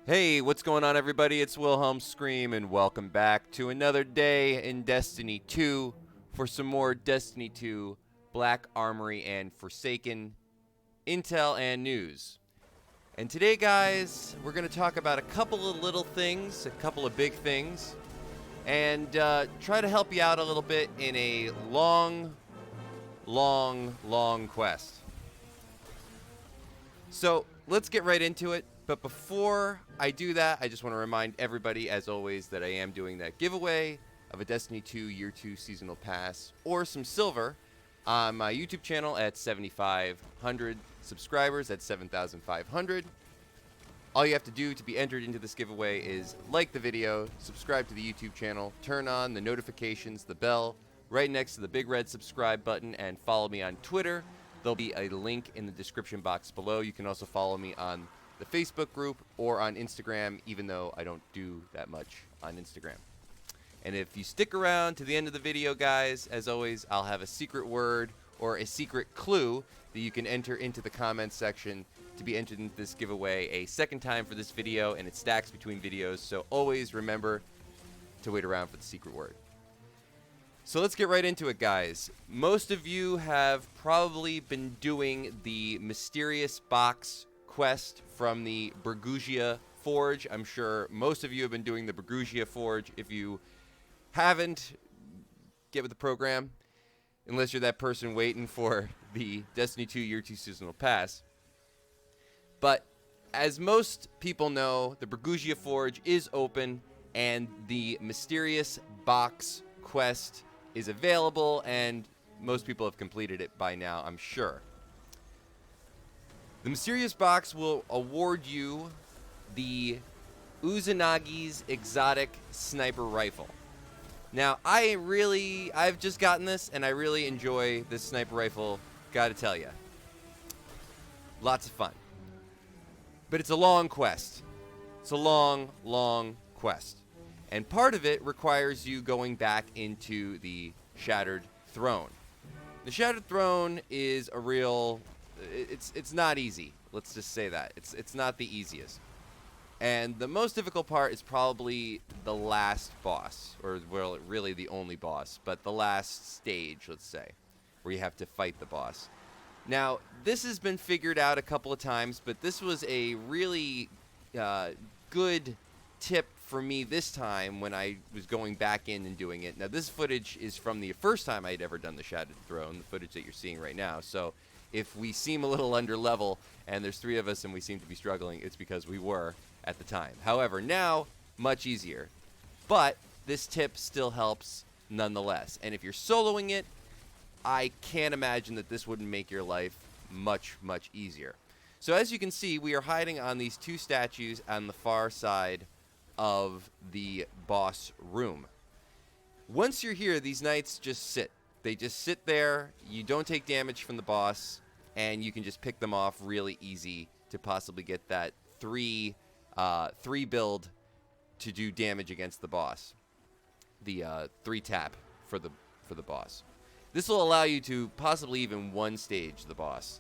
Hey, what's going on, everybody? It's Wilhelm Scream, and welcome back to another day in Destiny 2 for some more Destiny 2 Black Armory and Forsaken intel and news. And today, guys, we're going to talk about a couple of little things, a couple of big things, and try to help you out a little bit in a long quest. So let's get right into it. But before I do that, I just want to remind everybody, as always, that I am doing that giveaway of a Destiny 2 Year 2 Seasonal Pass or some silver on my YouTube channel at 7,500 subscribers at 7,500. All you have to do to be entered into this giveaway is like the video, subscribe to the YouTube channel, turn on the notifications, the bell, right next to the big red subscribe button, and follow me on Twitter. There'll be a link in the description box below. You can also follow me on the Facebook group or on Instagram, even though I don't do that much on Instagram. And if you stick around to the end of the video, guys, as always, I'll have a secret word or a secret clue that you can enter into the comments section to be entered into this giveaway a second time for this video, and it stacks between videos, so always remember to wait around for the secret word. So let's get right into it, guys. Most of you have probably been doing the mysterious box quest from the Bergusia Forge. I'm sure most of you have been doing the Bergusia Forge. If you haven't, get with the program, unless you're that person waiting for the Destiny 2 Year 2 Seasonal Pass. But as most people know, the Bergusia Forge is open, and the mysterious box quest is available, and most people have completed it by now, I'm sure. The mysterious box will award you the Izangi's exotic sniper rifle. Now, I've just gotten this, and I really enjoy this sniper rifle, gotta tell you. Lots of fun. But it's a long quest. It's a long quest. And part of it requires you going back into the Shattered Throne. The Shattered Throne is a real... It's not easy. Let's just say that. It's not the easiest. And the most difficult part is probably the last boss, or well, really the only boss, but the last stage, let's say, where you have to fight the boss. Now, this has been figured out a couple of times, but this was a really good tip for me this time when I was going back in and doing it. Now, this footage is from the first time I'd ever done the Shattered Throne, the footage that you're seeing right now. So if we seem a little under level and there's three of us and we seem to be struggling, it's because we were at the time. However, now, much easier. But this tip still helps nonetheless. And if you're soloing it, I can't imagine that this wouldn't make your life much easier. So as you can see, we are hiding on these two statues on the far side of the boss room. Once you're here, these knights just sit. They just sit there, you don't take damage from the boss, and you can just pick them off really easy to possibly get that 3 build to do damage against the boss. The 3 tap for the boss. This will allow you to possibly even one stage the boss.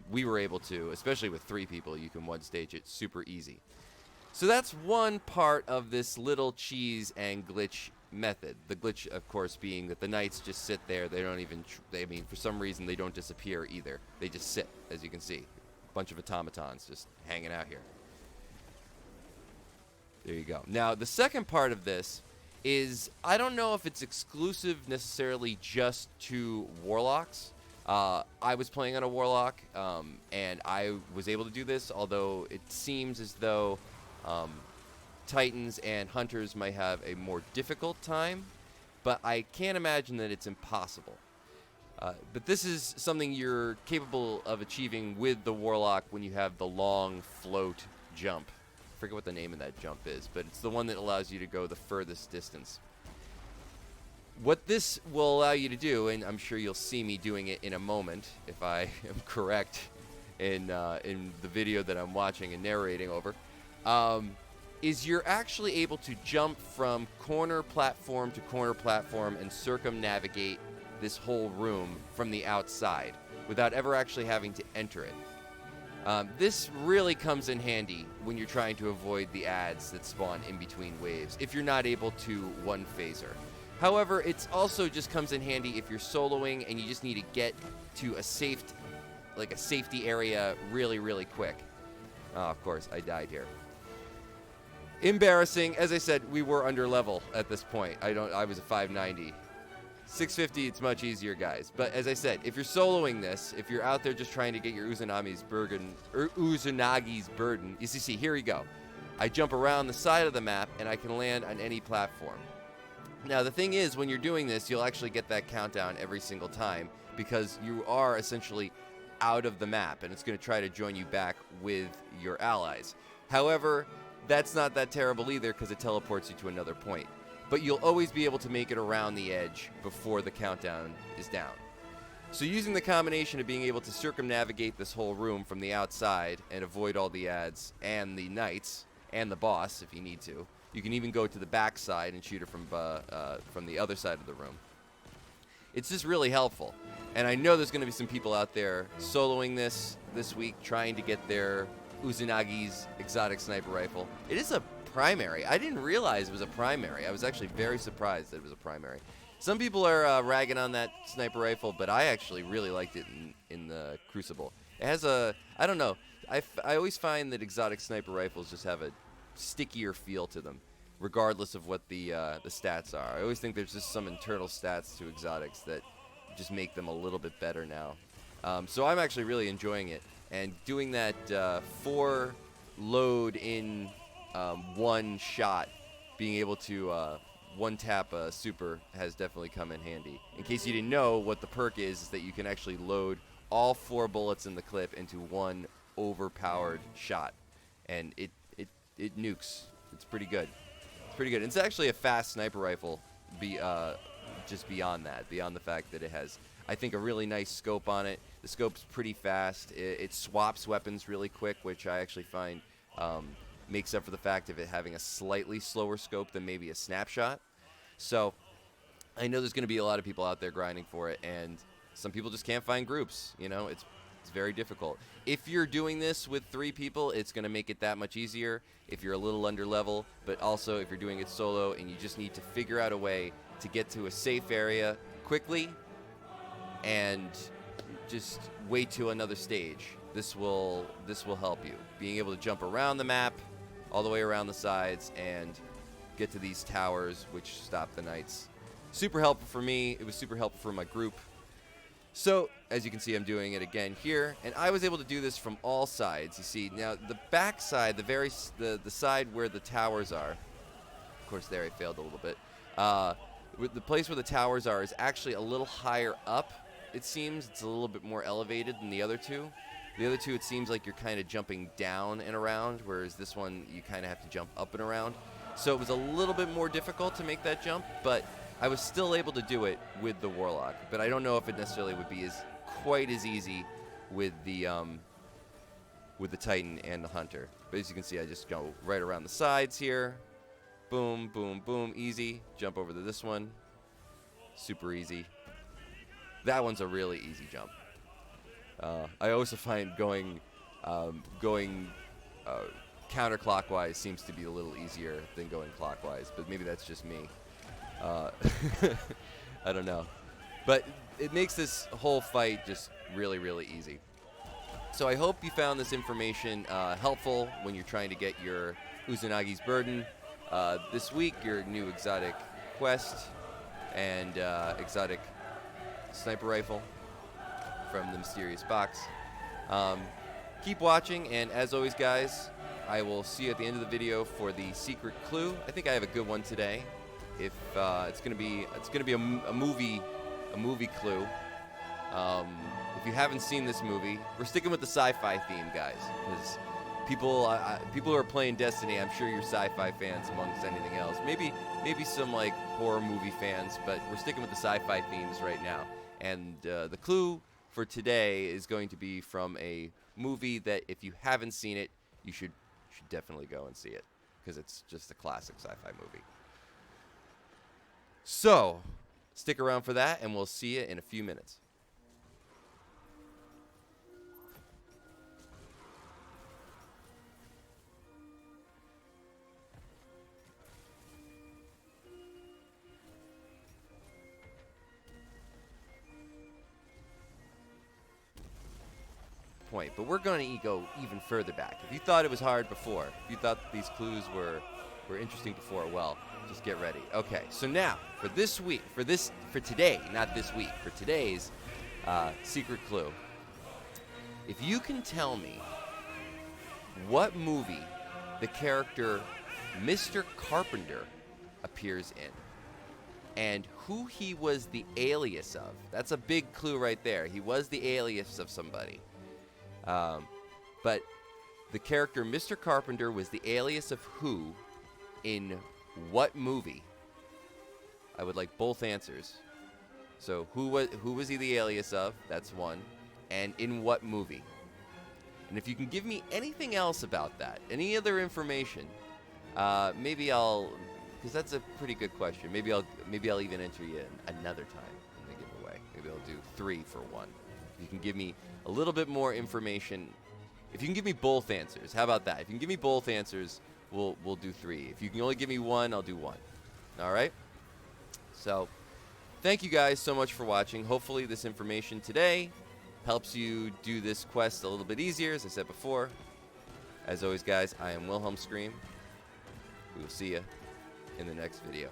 We were able to, especially with 3 people, you can one stage it super easy. So that's one part of this little cheese and glitch method. The glitch, of course, being that the knights just sit there. They don't even, for some reason, they don't disappear either. They just sit, as you can see. A bunch of automatons just hanging out here. There you go. Now, the second part of this is, I don't know if it's exclusive necessarily just to warlocks. I was playing on a warlock, and I was able to do this, although it seems as though Titans and Hunters might have a more difficult time, but I can't imagine that it's impossible. But this is something you're capable of achieving with the Warlock when you have the long float jump. I forget what the name of that jump is, but it's the one that allows you to go the furthest distance. What this will allow you to do, and I'm sure you'll see me doing it in a moment, if I am correct in the video that I'm watching and narrating over, is you're actually able to jump from corner platform to corner platform and circumnavigate this whole room from the outside without ever actually having to enter it. This really comes in handy when you're trying to avoid the adds that spawn in between waves, if you're not able to one phaser. However, it also just comes in handy if you're soloing and you just need to get to a safety area really, really quick. Of course, I died here. Embarrassing. As I said, we were under level at this point. I was a 590. 650, it's much easier, guys. But as I said, if you're soloing this, if you're out there just trying to get your Uzanagi's burden, you see, here we go. I jump around the side of the map, and I can land on any platform. Now, the thing is, when you're doing this, you'll actually get that countdown every single time because you are essentially out of the map, and it's going to try to join you back with your allies. However, that's not that terrible either because it teleports you to another point. But you'll always be able to make it around the edge before the countdown is down. So using the combination of being able to circumnavigate this whole room from the outside and avoid all the adds and the knights and the boss if you need to, you can even go to the back side and shoot her from the other side of the room. It's just really helpful. And I know there's going to be some people out there soloing this week, trying to get their Uzanagi's exotic sniper rifle. It is a primary. I didn't realize it was a primary. I was actually very surprised that it was a primary. Some people are ragging on that sniper rifle, but I actually really liked it in the Crucible. It has a, I don't know, I always find that exotic sniper rifles just have a stickier feel to them, regardless of what the stats are. I always think there's just some internal stats to exotics that just make them a little bit better now. So I'm actually really enjoying it. And doing that 4 load in one shot, being able to one tap a super has definitely come in handy. In case you didn't know, what the perk is that you can actually load all 4 bullets in the clip into one overpowered shot. And it nukes. It's pretty good. It's pretty good. It's actually a fast sniper rifle just beyond that, beyond the fact that it has, I think, a really nice scope on it. The scope's pretty fast. It swaps weapons really quick, which I actually find makes up for the fact of it having a slightly slower scope than maybe a snapshot. So I know there's going to be a lot of people out there grinding for it, and some people just can't find groups. You know, it's very difficult. If you're doing this with 3 people, it's going to make it that much easier if you're a little under level, but also if you're doing it solo and you just need to figure out a way to get to a safe area quickly and just wait to another stage. This will help you. Being able to jump around the map, all the way around the sides, and get to these towers which stop the knights. Super helpful for me. It was super helpful for my group. So, as you can see, I'm doing it again here, and I was able to do this from all sides. You see, now the back side, the side where the towers are, of course there I failed a little bit, the place where the towers are is actually a little higher up, it seems. It's a little bit more elevated than the other two. The other two, it seems like you're kind of jumping down and around, whereas this one, you kind of have to jump up and around. So it was a little bit more difficult to make that jump, but I was still able to do it with the Warlock. But I don't know if it necessarily would be quite as easy with the Titan and the Hunter. But as you can see, I just go right around the sides here. Boom, boom, boom, easy. Jump over to this one. Super easy. That one's a really easy jump. I also find going counterclockwise seems to be a little easier than going clockwise, but maybe that's just me. I don't know. But it makes this whole fight just really, really easy. So I hope you found this information helpful when you're trying to get your Uzanagi's burden. This week, your new exotic quest and exotic sniper rifle from the mysterious box. Keep watching, and as always, guys, I will see you at the end of the video for the secret clue. I think I have a good one today. If it's gonna be a movie clue. If you haven't seen this movie, we're sticking with the sci-fi theme, guys, because people who are playing Destiny, I'm sure you're sci-fi fans amongst anything else. Maybe some like horror movie fans, but we're sticking with the sci-fi themes right now. And the clue for today is going to be from a movie that, if you haven't seen it, you should definitely go and see it, because it's just a classic sci-fi movie. So, stick around for that, and we'll see you in a few minutes. point, but we're going to go even further back. If you thought it was hard before, if you thought these clues were interesting before, well, just get ready. Okay, so now for this week, for today, not this week, for today's secret clue. If you can tell me what movie the character Mr. Carpenter appears in, and who he was the alias of. That's a big clue right there. He was the alias of somebody. But the character Mr. Carpenter was the alias of who in what movie? I would like both answers. So who was he the alias of? That's one. And in what movie? And if you can give me anything else about that, any other information, maybe I'll, because that's a pretty good question. Maybe I'll even enter you another time in the giveaway. Maybe I'll do 3 for 1. If you can give me a little bit more information, if you can give me both answers, how about that? If you can give me both answers, we'll do 3. If you can only give me 1, I'll do 1. All right? So, thank you guys so much for watching. Hopefully this information today helps you do this quest a little bit easier, as I said before. As always, guys, I am Wilhelm Scream. We will see you in the next video.